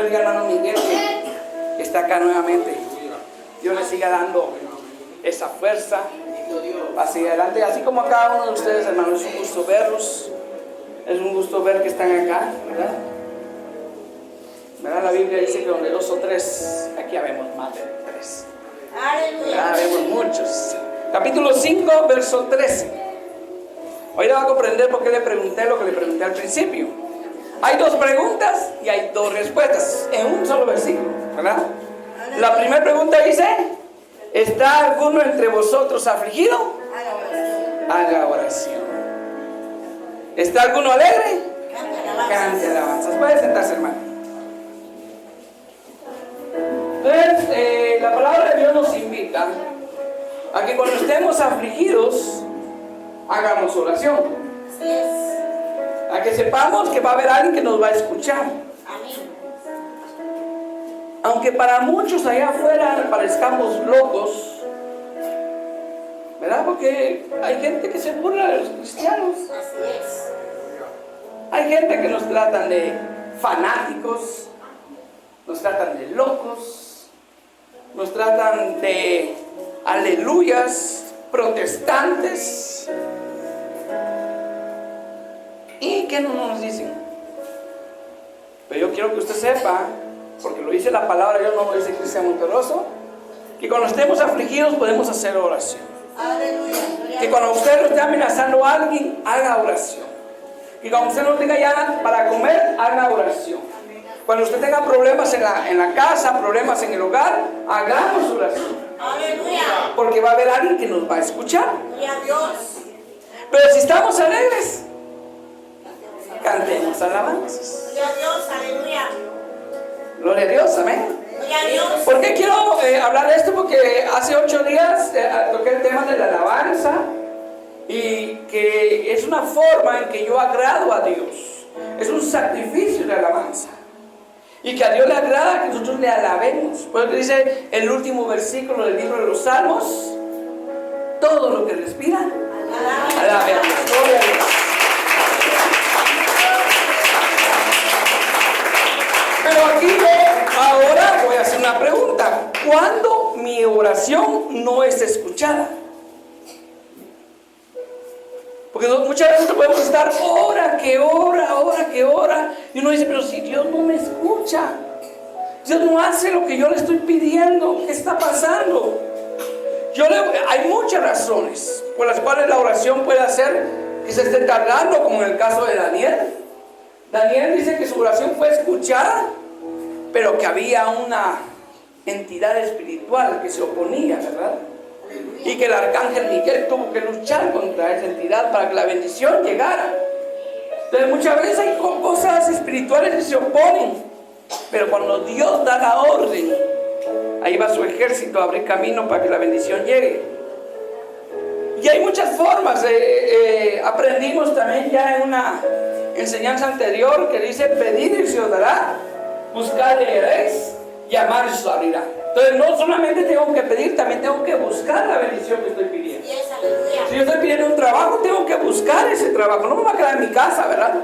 bendiga al hermano Miguel que está acá nuevamente. Dios le siga dando esa fuerza hacia adelante, así como a cada uno de ustedes, hermanos. Es un gusto verlos, es un gusto ver que están acá, ¿verdad? ¿Verdad? La Biblia dice que donde 2 o 3, aquí habemos más de 3. Aleluya. Habemos muchos. Capítulo 5, verso 13. Hoy le va a comprender por qué le pregunté lo que le pregunté al principio. Hay 2 preguntas y hay 2 respuestas en un solo versículo, ¿verdad? La primera pregunta dice: ¿está alguno entre vosotros afligido? Haga oración. ¿Está alguno alegre? Cante alabanzas. Puede sentarse, hermano. Entonces, la palabra de Dios nos invita a que cuando estemos afligidos hagamos oración. A que sepamos que va a haber alguien que nos va a escuchar. Aunque para muchos allá afuera parezcamos locos, ¿verdad? Porque hay gente que se burla de los cristianos. Hay gente que nos tratan de fanáticos, nos tratan de locos, nos tratan de aleluyas, protestantes. ¿Y qué no nos dicen? Pero yo quiero que usted sepa, porque lo dice la palabra, yo no lo dice Cristian Monterroso, que cuando estemos afligidos podemos hacer oración. Que cuando usted lo esté amenazando a alguien, haga oración. Que cuando usted no tenga ya para comer, haga oración. Cuando usted tenga problemas en la casa, problemas en el hogar, hagamos oración. Porque va a haber alguien que nos va a escuchar. Pero si estamos alegres, cantemos alabanzas. Gloria a Dios, amén. ¿Por qué quiero hablar de esto? Porque hace 8 días toqué el tema de la alabanza, y que es una forma en que yo agrado a Dios. Es un sacrificio de alabanza, y que a Dios le agrada que nosotros le alabemos. Por eso dice el último versículo del libro de los Salmos: todo lo que respira, alabe a Dios. Gloria a Dios. Pero aquí ahora voy a hacer una pregunta: ¿cuándo mi oración no es escuchada? Porque muchas veces podemos estar hora que hora, y uno dice: pero si Dios no me escucha, Dios no hace lo que yo le estoy pidiendo, ¿qué está pasando? Hay muchas razones por las cuales la oración puede hacer que se esté tardando, como en el caso de Daniel. Daniel dice que su oración fue escuchada, pero que había una entidad espiritual que se oponía, ¿verdad? Y que el arcángel Miguel tuvo que luchar contra esa entidad para que la bendición llegara. Entonces muchas veces hay cosas espirituales que se oponen, pero cuando Dios da la orden, ahí va su ejército a abrir camino para que la bendición llegue. Y hay muchas formas. Aprendimos también ya en una enseñanza anterior que dice: pedir y se os dará, buscar y hallaréis, llamar y se os abrirá. Entonces no solamente tengo que pedir, también tengo que buscar la bendición que estoy pidiendo. Si yo estoy pidiendo un trabajo, tengo que buscar ese trabajo. No me va a quedar en mi casa, ¿verdad?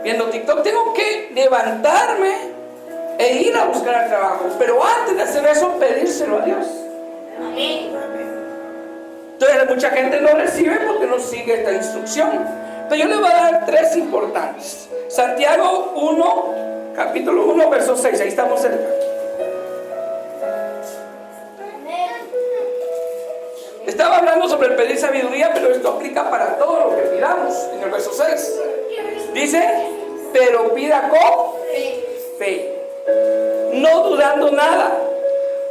Viendo TikTok, tengo que levantarme e ir a buscar el trabajo. Pero antes de hacer eso, pedírselo a Dios. Amén. Entonces mucha gente no recibe porque no sigue esta instrucción. Entonces yo le voy a dar 3 importantes. Santiago 1, capítulo 1, verso 6. Ahí estamos cerca. Estaba hablando sobre el pedir sabiduría, pero esto aplica para todo lo que pidamos. En el verso 6 dice: pero pida con fe, no dudando nada,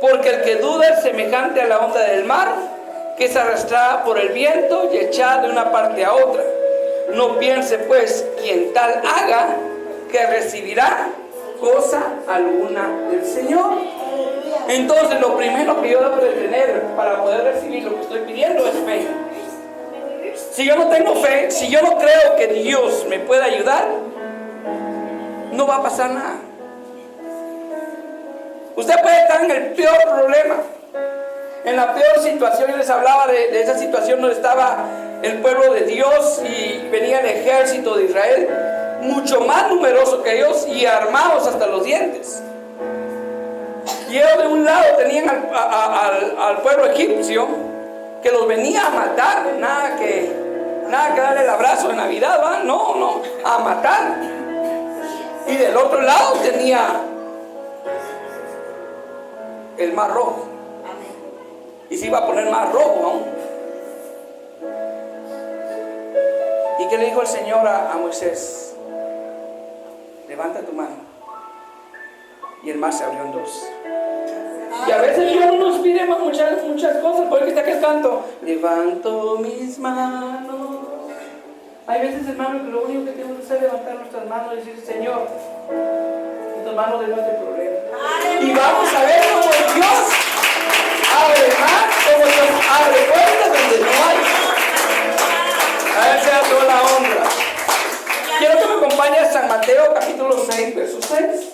porque el que duda es semejante a la onda del mar, que es arrastrada por el viento y echada de una parte a otra. No piense pues quien tal haga que recibirá cosa alguna del Señor. Entonces lo primero que yo debo de tener para poder recibir lo que estoy pidiendo es fe. Si yo no tengo fe, si yo no creo que Dios me pueda ayudar, no va a pasar nada. Usted puede estar en el peor problema, en la peor situación. Yo les hablaba de esa situación donde estaba el pueblo de Dios y venía el ejército de Israel. mucho más numerosos que ellos y armados hasta los dientes. Y ellos de un lado tenían al pueblo egipcio que los venía a matar, nada que darle el abrazo de Navidad, ¿va? No, a matar. Y del otro lado tenía el mar rojo. Y se iba a poner más rojo aún. ¿Y qué le dijo el Señor a Moisés? Levanta tu mano. Y el mar se abrió en dos. Y a veces Dios nos pide muchas cosas. Porque está aquel canto, levanto mis manos. Hay veces, hermano, que lo único que tenemos que hacer es levantar nuestras manos y decir, Señor, en tus manos de nuestro problema. Y vamos a ver cómo Dios abre mar, como Dios abre puertas donde no hay. A Él sea toda la honra. Quiero que me acompañe a San Mateo capítulo 6, verso 6.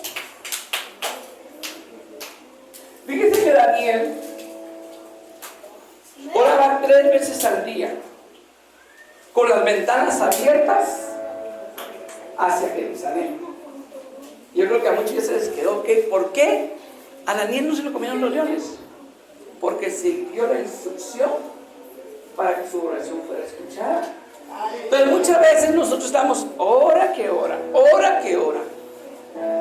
Fíjese que Daniel oraba 3 veces al día, con las ventanas abiertas hacia Jerusalén. Yo creo que a muchos ya se les quedó. ¿Por qué a Daniel no se lo comieron los leones? Porque siguió la instrucción para que su oración fuera escuchada. Entonces muchas veces nosotros estamos hora que hora,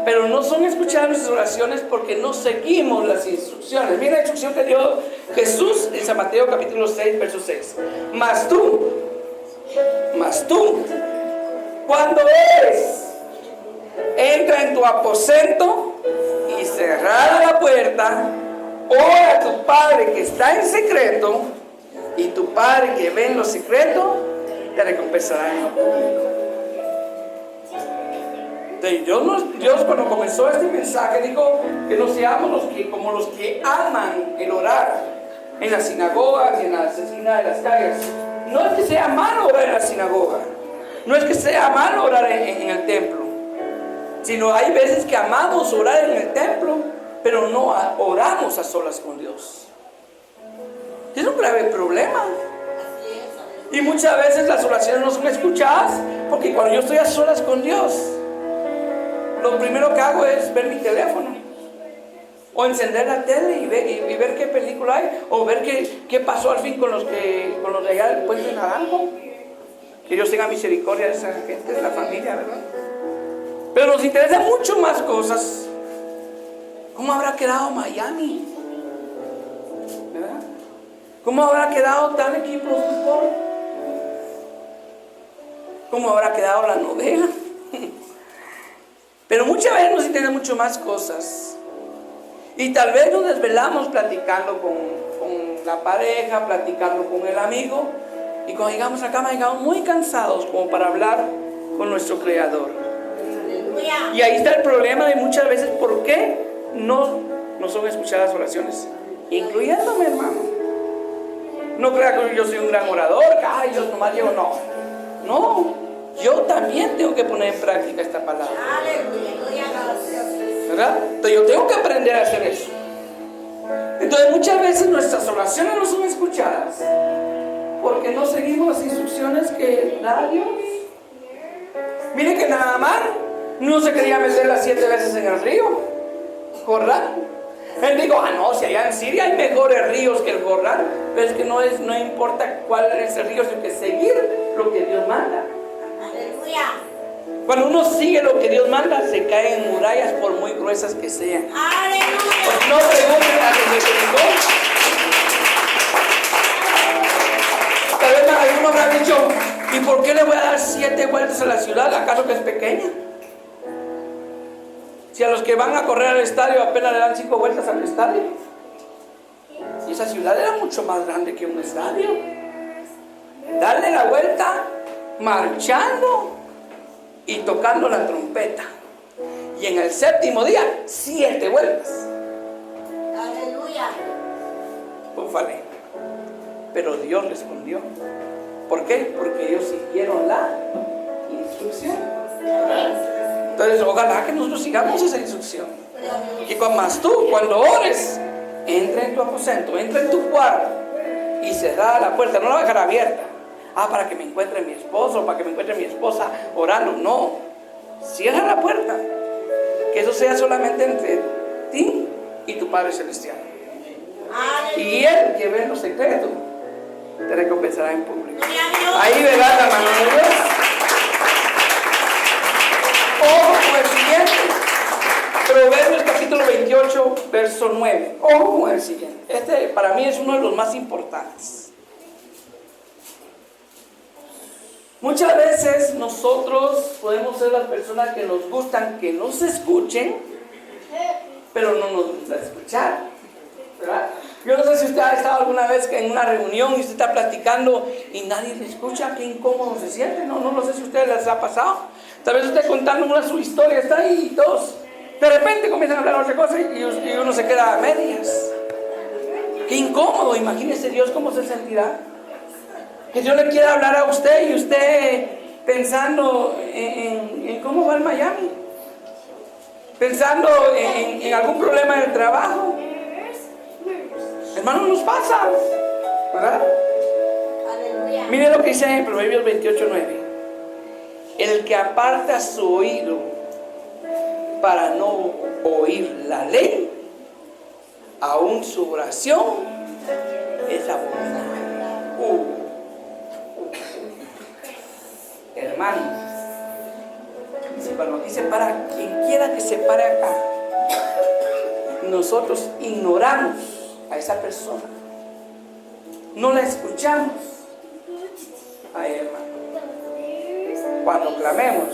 pero no son escuchadas nuestras oraciones porque no seguimos las instrucciones. Mira la instrucción que dio Jesús en San Mateo capítulo 6, verso 6. Mas tú, cuando eres, entra en tu aposento y cerrada la puerta, ora a tu Padre que está en secreto, y tu Padre que ve en lo secreto te recompensará en lo público. Dios cuando comenzó este mensaje dijo que no seamos como los que aman el orar en las sinagogas y en las esquinas de las calles. No es que sea malo orar en la sinagoga, no es que sea malo orar en el templo, sino hay veces que amamos orar en el templo, pero no oramos a solas con Dios. Es un grave problema. Y muchas veces las oraciones no son escuchadas porque cuando yo estoy a solas con Dios, lo primero que hago es ver mi teléfono o encender la tele y ver qué película hay, o ver qué pasó al fin con los de allá del Puente Naranjo. Que Dios tenga misericordia de esa gente, de la familia, ¿verdad? Pero nos interesan mucho más cosas. ¿Cómo habrá quedado Miami? ¿Verdad? ¿Cómo habrá quedado tal equipo de fútbol? ¿Cómo habrá quedado la novela? Pero muchas veces nos interesan mucho más cosas. Y tal vez nos desvelamos platicando con la pareja, platicando con el amigo. Y cuando llegamos a la cama, llegamos muy cansados como para hablar con nuestro Creador. Y ahí está el problema de muchas veces por qué no son escuchadas las oraciones, incluyéndome, hermano. No crea que yo soy un gran orador, que yo nomás llego, no, yo también tengo que poner en práctica esta palabra, ¿verdad? Entonces yo tengo que aprender a hacer eso. Entonces muchas veces nuestras oraciones no son escuchadas porque no seguimos las instrucciones que da Dios. Mire que Naamán no se quería meter las 7 veces en el río Jordán. Él dijo, no, si allá en Siria hay mejores ríos que el Jordán. Pero es que no importa cuál es el río, sino que seguir lo que Dios manda. Aleluya. Cuando uno sigue lo que Dios manda, se caen murallas por muy gruesas que sean. Aleluya. Pues no pregunten a los misericordia. Tal vez alguno habrá dicho, ¿y por qué le voy a dar 7 vueltas a la ciudad? ¿Acaso que es pequeña? Si a los que van a correr al estadio apenas le dan 5 vueltas al estadio. Y esa ciudad era mucho más grande que un estadio. Darle la vuelta marchando y tocando la trompeta. Y en el 7º día, 7 vueltas. Aleluya. Ufale. Pero Dios respondió. ¿Por qué? Porque ellos siguieron la instrucción. Entonces, ojalá que nosotros sigamos esa instrucción. Que cuando ores, entra en tu aposento, entra en tu cuarto y cerrada la puerta, no la va a dejar abierta. Para que me encuentre mi esposo, para que me encuentre mi esposa orando. No. Cierra la puerta. Que eso sea solamente entre ti y tu Padre Celestial. Y Él que ve en lo secreto te recompensará en público. Ahí verás la mano de Dios. Ojo con el siguiente. Proverbios capítulo 28, verso 9. Ojo con el siguiente. Este para mí es uno de los más importantes. Muchas veces nosotros podemos ser las personas que nos gustan que nos escuchen, pero no nos gusta escuchar, ¿verdad? Yo no sé si usted ha estado alguna vez en una reunión y usted está platicando y nadie le escucha, qué incómodo se siente. No lo sé si a ustedes les ha pasado. Tal vez usted contando su historia, está ahí y todos de repente comienzan a hablar otra cosa y uno se queda a medias. Qué incómodo. Imagínese Dios cómo se sentirá. Que Dios le quiera hablar a usted y usted pensando en cómo va el Miami, pensando en algún problema del trabajo. Hermano, nos pasa, ¿verdad? Aleluya. Mire lo que dice en Proverbios 28:9. El que aparta su oído para no oír la ley, aún su oración es abominable. Hermanos, cuando aquí se para, quien quiera que se pare acá, nosotros ignoramos a esa persona, no la escuchamos. Ay, hermano, cuando clamemos,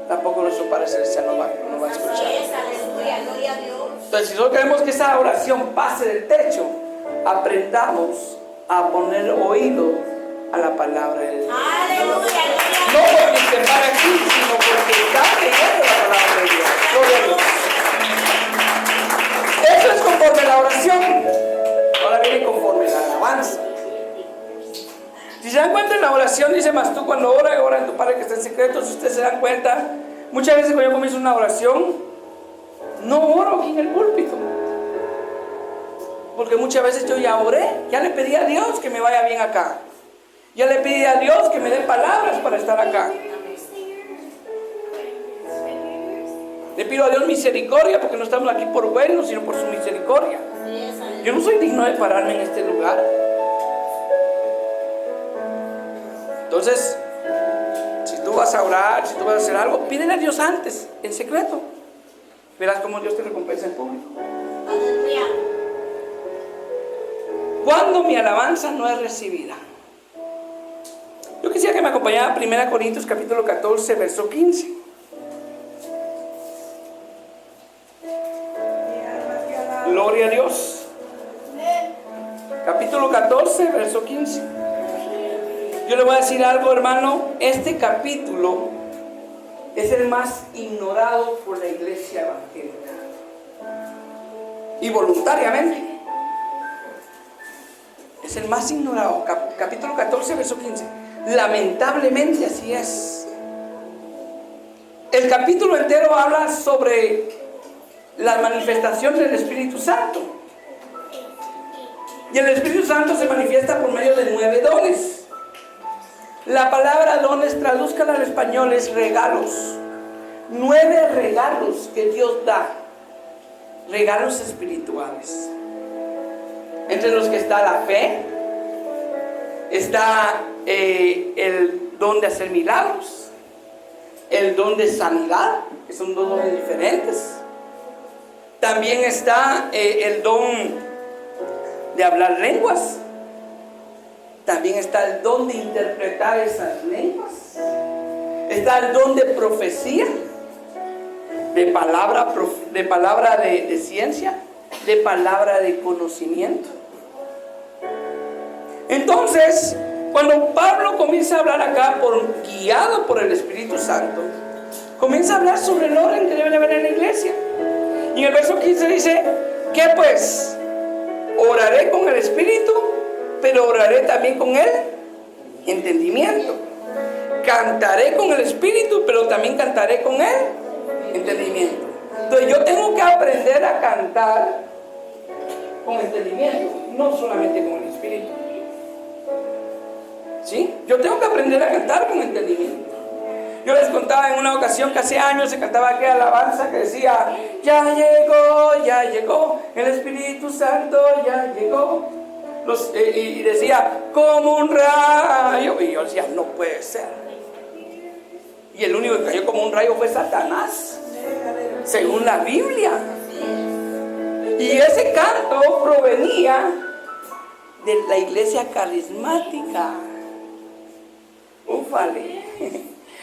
tampoco nuestro Padre Celestial no va a escuchar. Entonces, si nosotros queremos que esa oración pase del techo, aprendamos a poner oído a la palabra de Dios. ¡Aleluya! No porque se para aquí, sino porque está leyendo la palabra de Dios. Gloria a Dios. Eso es conforme la oración. Ahora viene conforme la alabanza. Si se dan cuenta en la oración, dice más tú cuando ora en tu Padre que está en secreto. Si ustedes se dan cuenta, muchas veces cuando yo comienzo una oración, no oro aquí en el púlpito. Porque muchas veces yo ya oré, ya le pedí a Dios que me vaya bien acá. Ya le pedí a Dios que me dé palabras para estar acá. Le pido a Dios misericordia porque no estamos aquí por buenos, sino por su misericordia. Yo no soy digno de pararme en este lugar. Entonces, si tú vas a orar, si tú vas a hacer algo, pídele a Dios antes, en secreto. Verás cómo Dios te recompensa en público. Cuando mi alabanza no es recibida. Yo quisiera que me acompañara a 1 Corintios capítulo 14, verso 15. Gloria a Dios. Capítulo 14, verso 15. Yo le voy a decir algo, hermano. Este capítulo es el más ignorado por la iglesia evangélica. Y voluntariamente. Es el más ignorado. Capítulo 14, verso 15. Lamentablemente así es. El capítulo entero habla sobre la manifestación del Espíritu Santo. Y el Espíritu Santo se manifiesta por medio de 9 dones. La palabra dones, tradúzcala al español, es regalos. 9 regalos que Dios da. Regalos espirituales. Entre los que está la fe, está el don de hacer milagros, el don de sanidad, que son 2 dones diferentes. También está el don de hablar lenguas. También está el don de interpretar esas lenguas. Está el don de profecía, de palabra de ciencia, de palabra de conocimiento. Entonces, cuando Pablo comienza a hablar acá, guiado por el Espíritu Santo, comienza a hablar sobre el orden que debe haber en la iglesia. Y en el verso 15 dice, ¿qué pues? Oraré con el Espíritu, pero oraré también con el entendimiento. Cantaré con el Espíritu, pero también cantaré con el entendimiento. Entonces yo tengo que aprender a cantar con entendimiento, no solamente con el Espíritu. ¿Sí? Yo tengo que aprender a cantar con entendimiento. Yo les contaba en una ocasión que hace años se cantaba aquella alabanza que decía: ya llegó, el Espíritu Santo ya llegó. Y decía: como un rayo. Y yo decía: no puede ser. Y el único que cayó como un rayo fue Satanás, según la Biblia. Y ese canto provenía de la iglesia carismática. Ufale.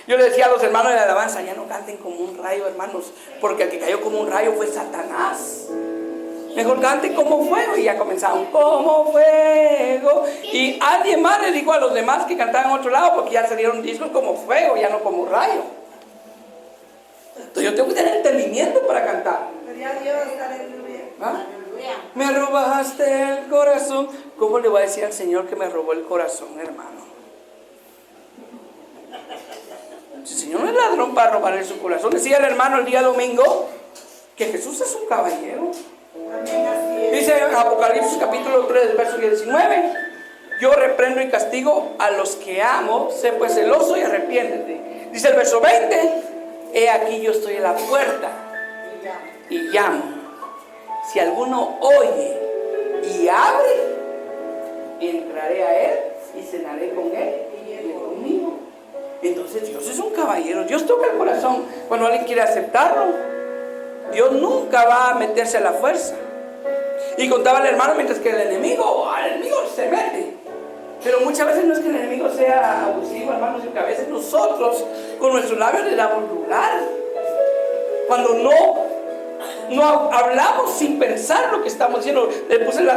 Yo le decía a los hermanos de la alabanza: ya no canten como un rayo, hermanos, porque el que cayó como un rayo fue Satanás. Mejor canten como fuego. Y ya comenzaron: como fuego. Y alguien más le dijo a los demás que cantaban en otro lado, porque ya salieron discos como fuego, ya no como rayo. Entonces yo tengo que tener entendimiento para cantar. ¿Ah? Me robaste el corazón. ¿Cómo le voy a decir al Señor que me robó el corazón, hermano? Si el Señor no es ladrón para robarle su corazón. Decía el hermano el día domingo que Jesús es un caballero. Dice en Apocalipsis capítulo 3, verso 19: yo reprendo y castigo a los que amo, sé pues celoso y arrepiéntete. Dice el verso 20: he aquí yo estoy en la puerta y llamo. Si alguno oye y abre, entraré a él y cenaré con él y él conmigo. Entonces Dios es un caballero. Dios toca el corazón cuando alguien quiere aceptarlo. Dios nunca va a meterse a la fuerza. Y contaba el hermano, mientras que el enemigo se mete. Pero muchas veces no es que el enemigo sea abusivo, hermanos, sino que a veces nosotros con nuestros labios le damos lugar. Cuando no hablamos sin pensar lo que estamos diciendo. Le puse el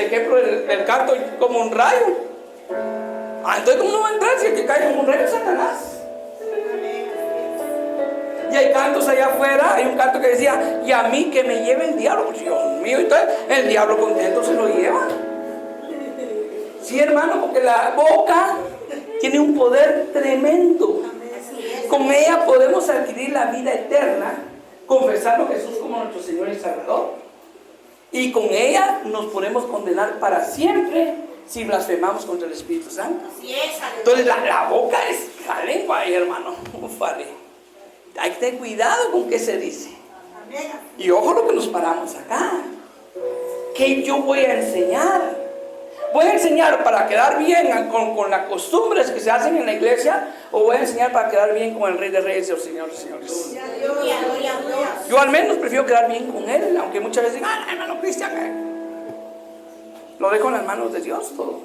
ejemplo del canto como un rayo. Entonces, ¿cómo no va a entrar si el que cae como un rayo es Satanás? Y hay cantos allá afuera. Hay un canto que decía: y a mí que me lleve el diablo. Dios mío, entonces el diablo contento se lo lleva. Sí, hermano, porque la boca tiene un poder tremendo. Con ella podemos adquirir la vida eterna, confesando a Jesús como nuestro Señor y Salvador. Y con ella nos podemos condenar para siempre si blasfemamos contra el Espíritu Santo. Entonces la boca es la lengua, hermano. Ufale. Hay que tener cuidado con qué se dice. Y ojo lo que nos paramos acá. ¿Qué yo voy a enseñar? ¿Voy a enseñar para quedar bien con las costumbres que se hacen en la iglesia? ¿O voy a enseñar para quedar bien con el Rey de Reyes y el Señor de Señores? Yo al menos prefiero quedar bien con Él, aunque muchas veces digan: hermano Cristian, lo dejo en las manos de Dios todo.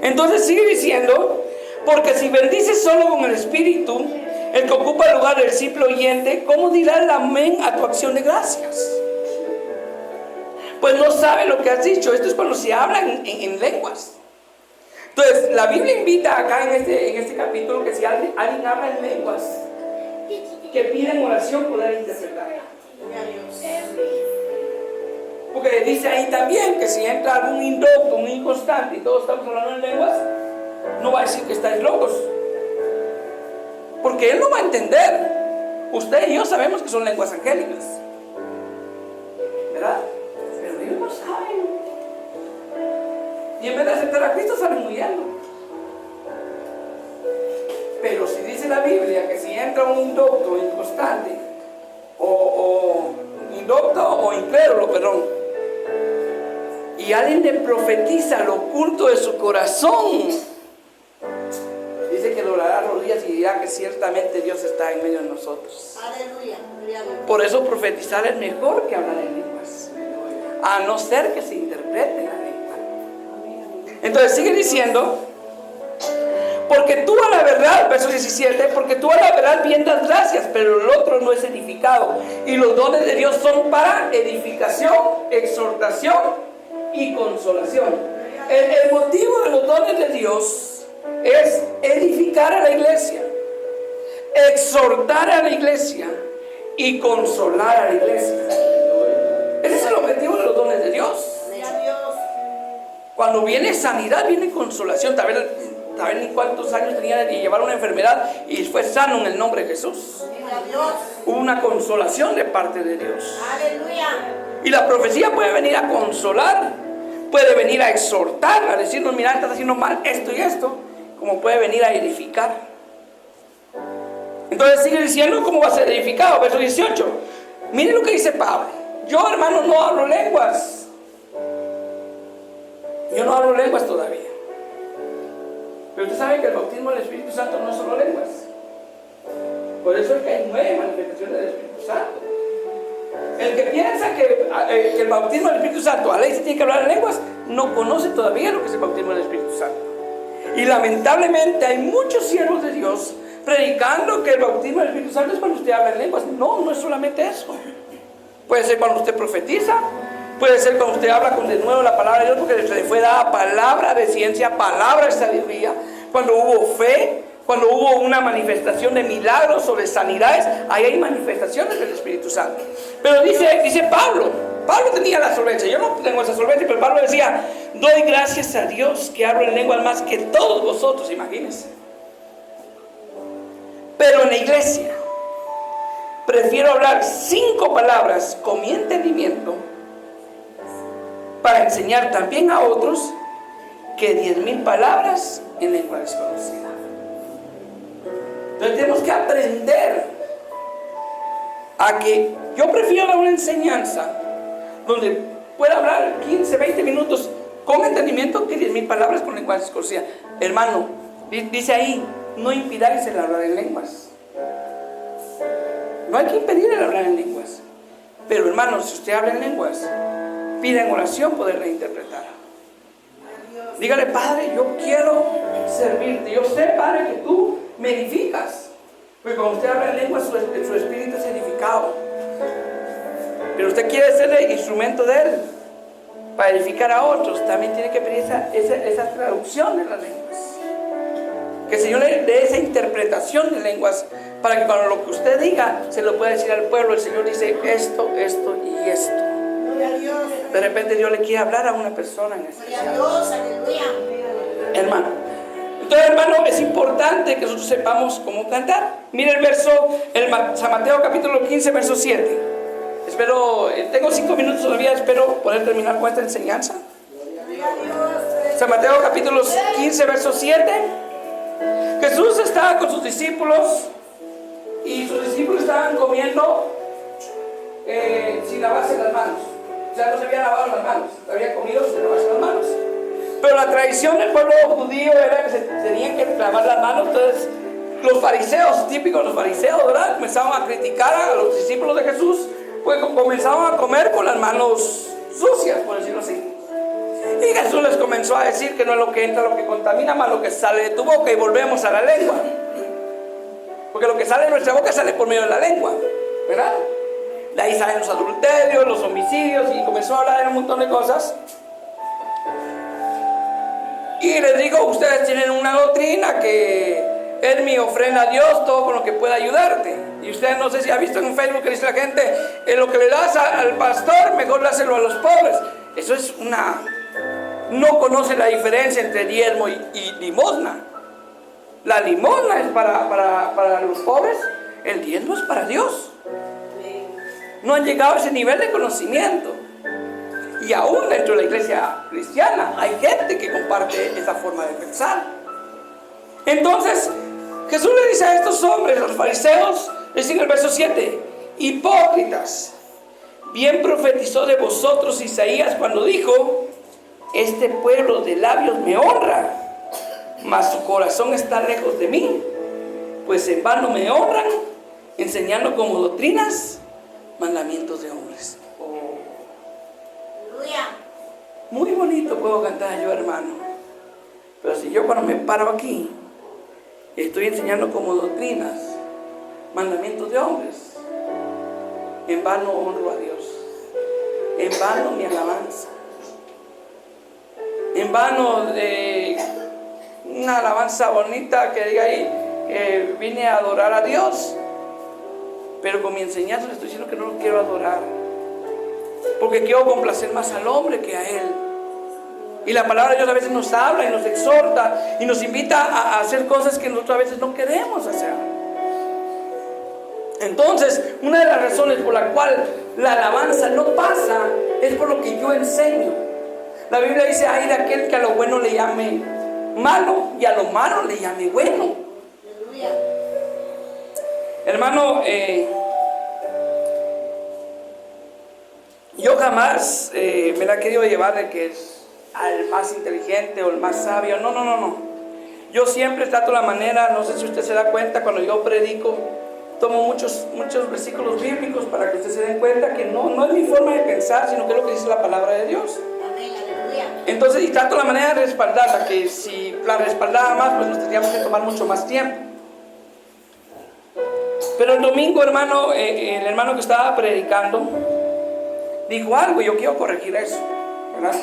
Entonces sigue diciendo: porque si bendices solo con el Espíritu, el que ocupa el lugar del simple oyente, ¿cómo dirá el amén a tu acción de gracias? Pues no sabe lo que has dicho. Esto es cuando se habla en lenguas. Entonces la Biblia invita acá en este capítulo que si alguien habla en lenguas, que pida en oración poder interpretar. Porque dice ahí también que si entra algún indocto, un inconstante, y todos estamos hablando en lenguas, no va a decir que estáis locos, porque él no va a entender. Usted y yo sabemos que son lenguas angélicas, ¿verdad? Pero ellos no saben. Y en vez de aceptar a Cristo salen huyendo. Pero si dice la Biblia que si entra un indocto, inconstante, o indocto o incrédulo, perdón, y alguien le profetiza lo oculto de su corazón, dice que doblará rodillas y dirá que ciertamente Dios está en medio de nosotros. Aleluya. Por eso profetizar es mejor que hablar en lenguas, a no ser que se interprete la lengua. Entonces sigue diciendo: porque tú a la verdad, verso 17, porque tú a la verdad bien das gracias, pero el otro no es edificado. Y los dones de Dios son para edificación, exhortación y consolación. El motivo de los dones de Dios es edificar a la iglesia, exhortar a la iglesia y consolar a la iglesia. Ese es el objetivo de los dones de Dios. Cuando viene sanidad, viene consolación. Tal vez ni cuántos años tenía de llevar una enfermedad y fue sano en el nombre de Jesús. Hubo una consolación de parte de Dios. Aleluya. Y la profecía puede venir a consolar, puede venir a exhortar, a decirnos: mira, estás haciendo mal esto y esto, como puede venir a edificar. Entonces sigue diciendo cómo va a ser edificado. Verso 18. Miren lo que dice Pablo. Yo, hermano, no hablo lenguas. Yo no hablo lenguas todavía. Pero usted sabe que el bautismo del Espíritu Santo no es solo lenguas. Por eso es que hay 9 manifestaciones del Espíritu Santo. El que piensa que el bautismo del Espíritu Santo, a ley se tiene que hablar en lenguas, no conoce todavía lo que es el bautismo del Espíritu Santo. Y lamentablemente hay muchos siervos de Dios predicando que el bautismo del Espíritu Santo es cuando usted habla en lenguas. No, no es solamente eso. Puede ser cuando usted profetiza, puede ser cuando usted habla con de nuevo la palabra de Dios, porque le fue dada palabra de ciencia, palabra de sabiduría, cuando hubo fe, cuando hubo una manifestación de milagros sobre sanidades. Ahí hay manifestaciones del Espíritu Santo. Pero dice Pablo tenía la solvencia. Yo no tengo esa solvencia, pero Pablo decía: doy gracias a Dios que hablo en lenguas más que todos vosotros, imagínense. Pero en la iglesia prefiero hablar 5 palabras con mi entendimiento para enseñar también a otros que 10,000 palabras en lengua desconocida. Entonces tenemos que aprender a que yo prefiero dar una enseñanza donde pueda hablar 15, 20 minutos con entendimiento que 10,000 palabras con lengua desconocida. Hermano, dice ahí: no impidáis el hablar en lenguas. No hay que impedir el hablar en lenguas. Pero hermano, si usted habla en lenguas, pida en oración poderla interpretar. Dígale: Padre, yo quiero servirte. Yo sé, Padre, que tú me edificas. Porque cuando usted habla en lenguas, su espíritu es edificado. Pero usted quiere ser el instrumento de Él para edificar a otros. También tiene que pedir esa traducción de las lenguas. Que el Señor le dé esa interpretación de lenguas, para que cuando lo que usted diga se lo pueda decir al pueblo. El Señor dice esto, esto y esto. De repente Dios le quiere hablar a una persona en especial. Hermano, entonces, hermano, es importante que nosotros sepamos cómo cantar. Mire el verso, San Mateo capítulo 15, verso 7. Espero, tengo 5 minutos todavía, espero poder terminar con esta enseñanza. San Mateo capítulo 15, verso 7. Jesús estaba con sus discípulos y sus discípulos estaban comiendo sin lavarse las manos. O sea, no se habían lavado las manos, habían comido sin lavarse las manos. Pero la tradición del pueblo judío era que se tenían que lavar las manos. Entonces los fariseos, típicos los fariseos, ¿verdad?, comenzaban a criticar a los discípulos de Jesús, pues comenzaban a comer con las manos sucias, por decirlo así. Y Jesús les comenzó a decir que no es lo que entra lo que contamina, más lo que sale de tu boca. Y volvemos a la lengua, porque lo que sale de nuestra boca sale por medio de la lengua, ¿verdad? De ahí salen los adulterios, los homicidios, y comenzó a hablar de un montón de cosas. Y les digo: ustedes tienen una doctrina que es mi ofrenda a Dios, todo con lo que pueda ayudarte. Y usted, no sé si ha visto en Facebook que dice la gente: en lo que le das al pastor, mejor dáselo a los pobres. Eso es una... No conoce la diferencia entre diezmo y limosna. La limosna es para los pobres, el diezmo es para Dios. No han llegado a ese nivel de conocimiento. Y aún dentro de la iglesia cristiana hay gente que comparte esa forma de pensar. Entonces Jesús le dice a estos hombres, a los fariseos, dice en el verso 7: hipócritas, bien profetizó de vosotros Isaías cuando dijo: este pueblo de labios me honra, mas su corazón está lejos de mí, pues en vano me honran, enseñando como doctrinas mandamientos de hombres. Muy bonito puedo cantar yo, hermano, pero si yo cuando me paro aquí estoy enseñando como doctrinas mandamientos de hombres, en vano honro a Dios, en vano mi alabanza, en vano una alabanza bonita que diga ahí vine a adorar a Dios, pero con mi enseñanza le estoy diciendo que no lo quiero adorar, porque quiero complacer más al hombre que a Él. Y la palabra de Dios a veces nos habla y nos exhorta y nos invita a hacer cosas que nosotros a veces no queremos hacer. Entonces, una de las razones por la cual la alabanza no pasa es por lo que yo enseño. La Biblia dice: ay de aquel que a lo bueno le llame malo y a lo malo le llame bueno. Hermano, yo jamás me la he querido llevar de que es al más inteligente o el más sabio. No, no, no, no. Yo siempre trato la manera, no sé si usted se da cuenta, cuando yo predico, tomo muchos versículos bíblicos para que usted se den cuenta que no es mi forma de pensar, sino que es lo que dice la palabra de Dios. Entonces, y trato la manera de respaldarla, que si la respaldaba más, pues nos tendríamos que tomar mucho más tiempo. Pero el domingo, hermano, el hermano que estaba predicando dijo algo, y yo quiero corregir eso, ¿verdad?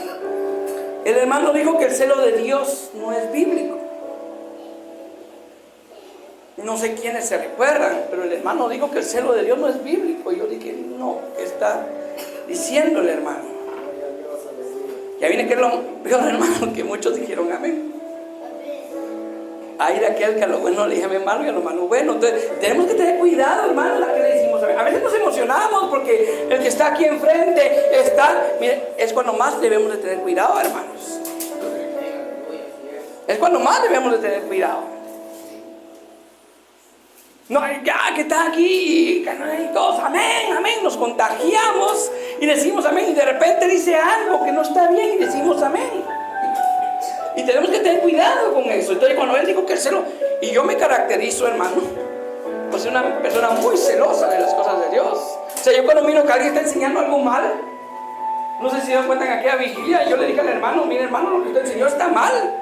El hermano dijo que el celo de Dios no es bíblico. No sé quiénes se recuerdan, pero el hermano dijo que el celo de Dios no es bíblico. Y yo dije, no, ¿qué está diciendo el hermano? Ya viene que es lo peor, hermano, que muchos dijeron amén. Ay, de aquel que a lo bueno le dije amén malo y a lo malo bueno. Entonces, tenemos que tener cuidado, hermano, la que le decimos amén. A veces nos emocionamos porque el que está aquí enfrente está, mire, es cuando más debemos de tener cuidado, hermanos. Es cuando más debemos de tener cuidado. No, ya que está aquí y todos amén, amén, nos contagiamos y decimos amén y de repente dice algo que no está bien y decimos amén. Y tenemos que tener cuidado con eso. Entonces cuando él dijo que el celo, y yo me caracterizo, hermano, pues soy una persona muy celosa de las cosas de Dios. O sea, yo cuando miro que alguien está enseñando algo mal, no sé si se dan cuenta en aquella vigilia, yo le dije al hermano, mire hermano, lo que usted enseñó está mal.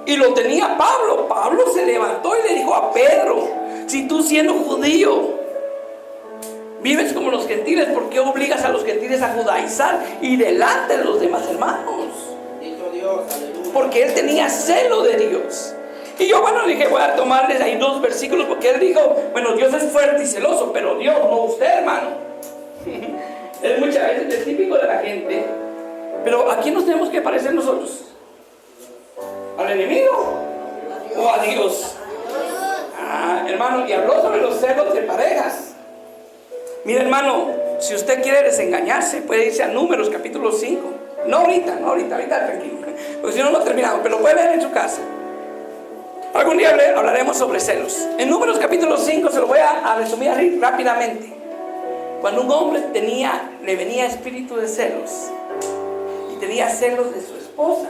Y lo tenía Pablo. Pablo se levantó y le dijo a Pedro, si tú siendo judío vives como los gentiles, ¿por qué obligas a los gentiles a judaizar y delante de los demás hermanos? Porque él tenía celo de Dios. Y yo, bueno, dije, voy a tomarles ahí 2 versículos, porque él dijo, bueno, Dios es fuerte y celoso, pero Dios, no usted, hermano. Es muchas veces el típico de la gente. Pero ¿a quién nos tenemos que parecer nosotros? ¿Al enemigo o a Dios? Hermano, y habló sobre los celos de parejas. Mira, hermano, si usted quiere desengañarse, puede irse a Números capítulo 5. No ahorita, tranquilo, porque si no, no terminamos, pero puede leer en su casa. Algún día hablaremos sobre celos. En Números capítulo 5 se lo voy a resumir así rápidamente. Cuando un hombre le venía espíritu de celos y tenía celos de su esposa,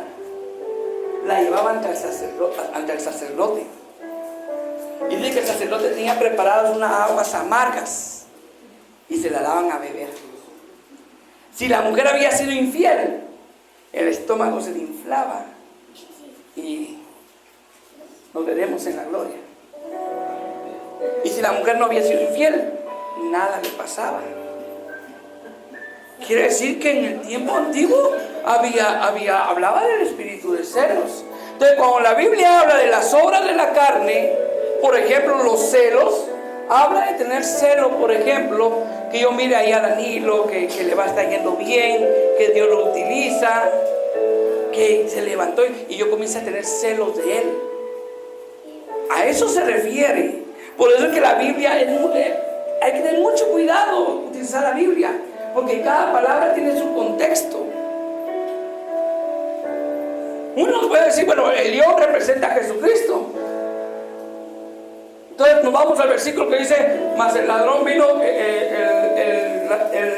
la llevaba ante el sacerdote. Y dice que el sacerdote tenía preparadas unas aguas amargas y se la daban a beber. Si la mujer había sido infiel, el estómago se le inflaba y nos veremos en la gloria. Y si la mujer no había sido infiel, nada le pasaba. Quiere decir que en el tiempo antiguo hablaba del espíritu de celos. Entonces, cuando la Biblia habla de las obras de la carne, por ejemplo, los celos, habla de tener celo, por ejemplo, que yo mire ahí a Danilo, que le va a estar yendo bien, que Dios lo utiliza, que se levantó y yo comienzo a tener celos de él. A eso se refiere. Por eso es que la Biblia hay que tener mucho cuidado utilizar la Biblia, porque cada palabra tiene su contexto. Uno nos puede decir, bueno, el león representa a Jesucristo. Entonces nos vamos al versículo que dice, mas el ladrón vino, el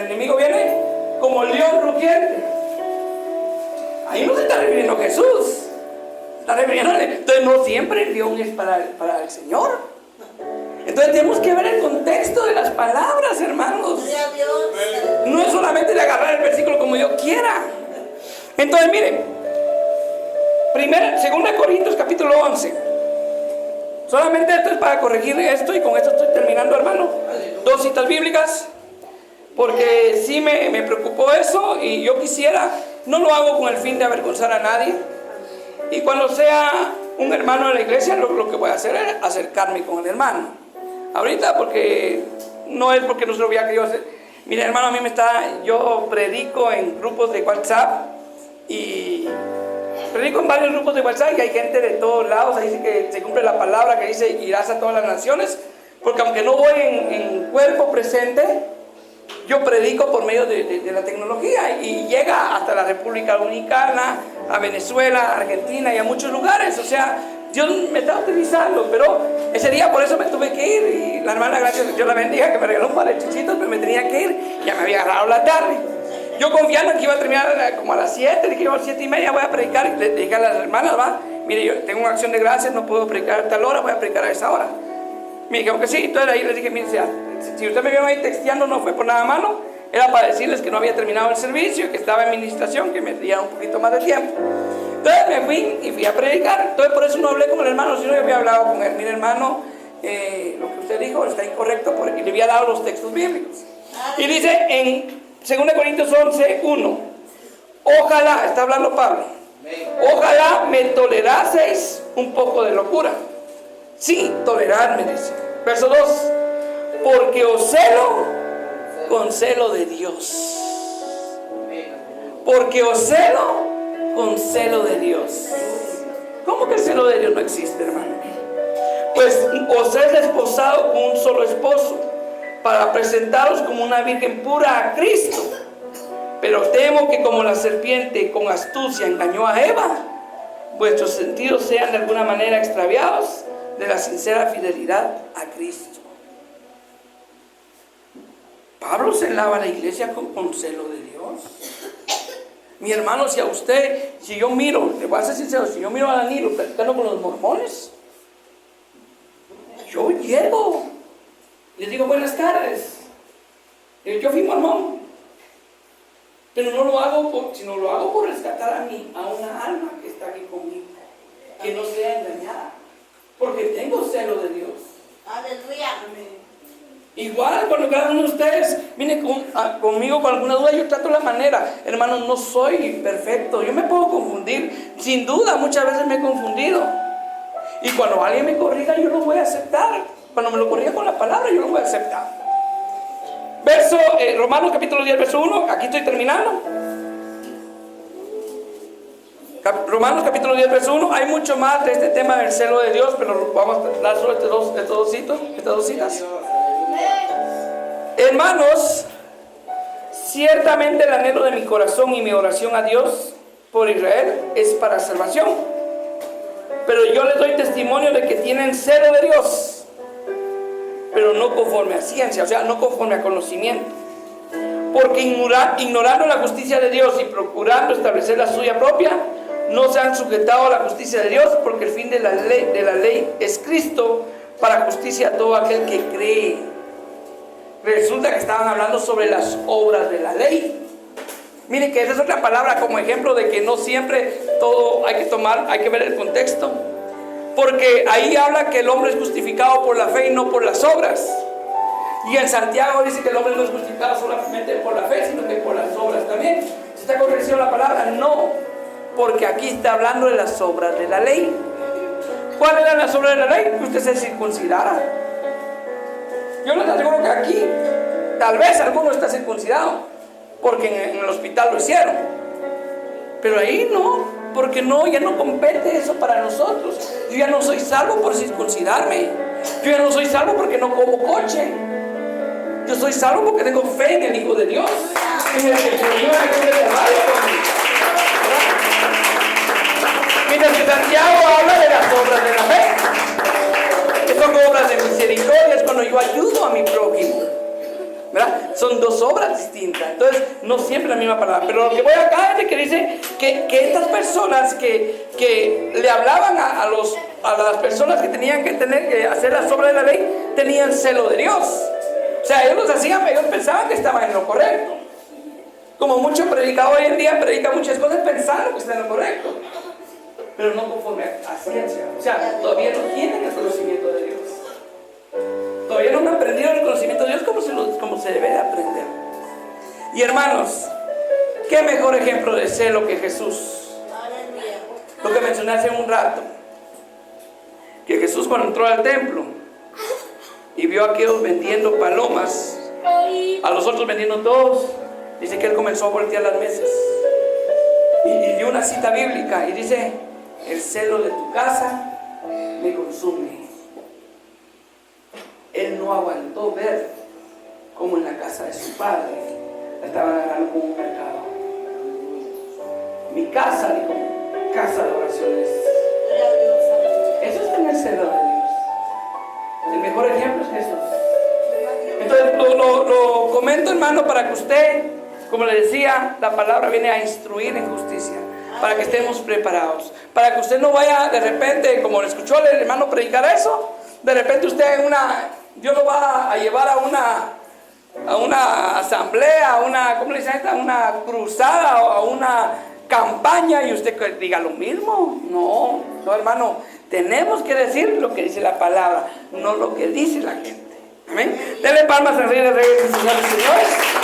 enemigo viene como el león rugiente. Ahí no se está refiriendo a Jesús, está refiriendo a él. Entonces no siempre el león es para el Señor. Entonces tenemos que ver el contexto de las palabras, hermanos. No es solamente de agarrar el versículo como yo quiera. Entonces miren, 2 Corintios capítulo 11. Solamente esto es para corregir esto, y con esto estoy terminando, hermano. 2 citas bíblicas, porque sí me preocupó eso, y yo quisiera, no lo hago con el fin de avergonzar a nadie, y cuando sea un hermano de la iglesia, lo que voy a hacer es acercarme con el hermano. Ahorita, porque no es porque no se lo había querido hacer. Mira, hermano, yo predico en grupos de WhatsApp, y predico en varios grupos de WhatsApp, y hay gente de todos lados. Ahí dice que se cumple la palabra que dice, irás a todas las naciones, porque aunque no voy en cuerpo presente, yo predico por medio de la tecnología, y llega hasta la República Dominicana, a Venezuela, a Argentina y a muchos lugares. O sea, Dios me está utilizando, pero ese día por eso me tuve que ir. Y la hermana, gracias a Dios la bendiga, que me regaló un par de chichitos, pero me tenía que ir. Ya me había agarrado la tarde. Yo confiando en que iba a terminar como a las 7, dije yo a las 7:30 voy a predicar. Y le dije a las hermanas, va, mire, yo tengo una acción de gracias, no puedo predicar a tal hora, voy a predicar a esa hora. Me dijeron que sí, entonces ahí les dije, mire, si usted me vio ahí texteando no fue por nada malo, era para decirles que no había terminado el servicio, que estaba en administración, que me diera un poquito más de tiempo. Entonces me fui y fui a predicar. Entonces por eso no hablé con el hermano, sino que había hablado con él. Mire hermano, lo que usted dijo está incorrecto, porque le había dado los textos bíblicos. Y dice en 2 Corintios 11:1, ojalá, está hablando Pablo, ojalá me toleraseis un poco de locura. Sí, toleradme, dice. Verso 2, porque os celo con celo de Dios. Porque os celo con celo de Dios. ¿Cómo que el celo de Dios no existe, hermano? Pues os he desposado con un solo esposo, para presentaros como una virgen pura a Cristo. Pero temo que como la serpiente con astucia engañó a Eva, vuestros sentidos sean de alguna manera extraviados de la sincera fidelidad a Cristo. Pablo celaba a la iglesia con celo de Dios. Mi hermano, si yo miro, le voy a ser sincero, si yo miro a Danilo platicando con los mormones, yo llego, les digo buenas tardes, yo fui mormón, pero no lo hago sino lo hago por rescatar a una alma que está aquí conmigo, que no sea engañada, porque tengo celo de Dios. Aleluya. Igual cuando cada uno de ustedes viene conmigo con alguna duda, yo trato la manera. Hermanos, no soy perfecto, yo me puedo confundir, sin duda muchas veces me he confundido. Y cuando alguien me corrija, yo lo voy a aceptar. Cuando me lo corrija con la palabra, yo lo voy a aceptar. Romanos capítulo 10, verso 1, aquí estoy terminando. Romanos capítulo 10, verso 1, hay mucho más de este tema del celo de Dios, pero vamos a hablar sobre estas dos citas. Hermanos, ciertamente el anhelo de mi corazón y mi oración a Dios por Israel es para salvación. Pero yo les doy testimonio de que tienen celo de Dios, pero no conforme a ciencia, o sea, no conforme a conocimiento. Porque ignorando la justicia de Dios y procurando establecer la suya propia, no se han sujetado a la justicia de Dios, porque el fin de la ley es Cristo, para justicia a todo aquel que cree. Resulta que estaban hablando sobre las obras de la ley. Miren que esa es otra palabra como ejemplo de que no siempre todo hay que ver el contexto. Porque ahí habla que el hombre es justificado por la fe y no por las obras. Y en Santiago dice que el hombre no es justificado solamente por la fe, sino que por las obras también. ¿Se está corrigiendo la palabra? No, porque aquí está hablando de las obras de la ley. ¿Cuáles eran las obras de la ley? Que usted se circuncidara. Yo les aseguro que aquí, tal vez alguno está circuncidado, porque en el hospital lo hicieron. Pero ahí no, porque ya no compete eso para nosotros. Yo ya no soy salvo por circuncidarme. Yo ya no soy salvo porque no como coche. Yo soy salvo porque tengo fe en el Hijo de Dios. Mientras que el Señor mientras que Santiago habla de las obras de la fe, que son obras de misericordia, es cuando yo ayudo a mi prójimo, ¿verdad? Son dos obras distintas. Entonces no siempre la misma palabra. Pero lo que voy acá es de que dice que estas personas que le hablaban a las personas que tenían que hacer las obras de la ley, tenían celo de Dios. O sea, ellos pensaban que estaban en lo correcto. Como muchos predicadores hoy en día predican muchas cosas pensando que están en lo correcto, pero no conforme a ciencia. O sea, todavía no tienen el conocimiento de Dios. Todavía no han aprendido el conocimiento de Dios como se debe de aprender. Y hermanos, ¿qué mejor ejemplo de celo que Jesús? Lo que mencioné hace un rato, que Jesús cuando entró al templo y vio a aquellos vendiendo palomas, a los otros vendiendo todos, dice que él comenzó a voltear las mesas y dio una cita bíblica y dice: el celo de tu casa me consume. Él no aguantó ver cómo en la casa de su padre la estaban agarrando como un mercado. Mi casa, dijo, casa de oraciones. en el celo de Dios. El mejor ejemplo es Jesús. Entonces lo comento, hermano, para que usted, como le decía, la palabra viene a instruir en justicia, para que estemos preparados, para que usted no vaya de repente, como le escuchó el hermano predicar eso, de repente usted Dios lo va a llevar a una asamblea, a una, ¿cómo le dicen? A una cruzada o a una campaña, y usted diga lo mismo. No, hermano, tenemos que decir lo que dice la palabra, no lo que dice la gente. Amén. Denle palmas al Rey de Reyes y Señor de Señores.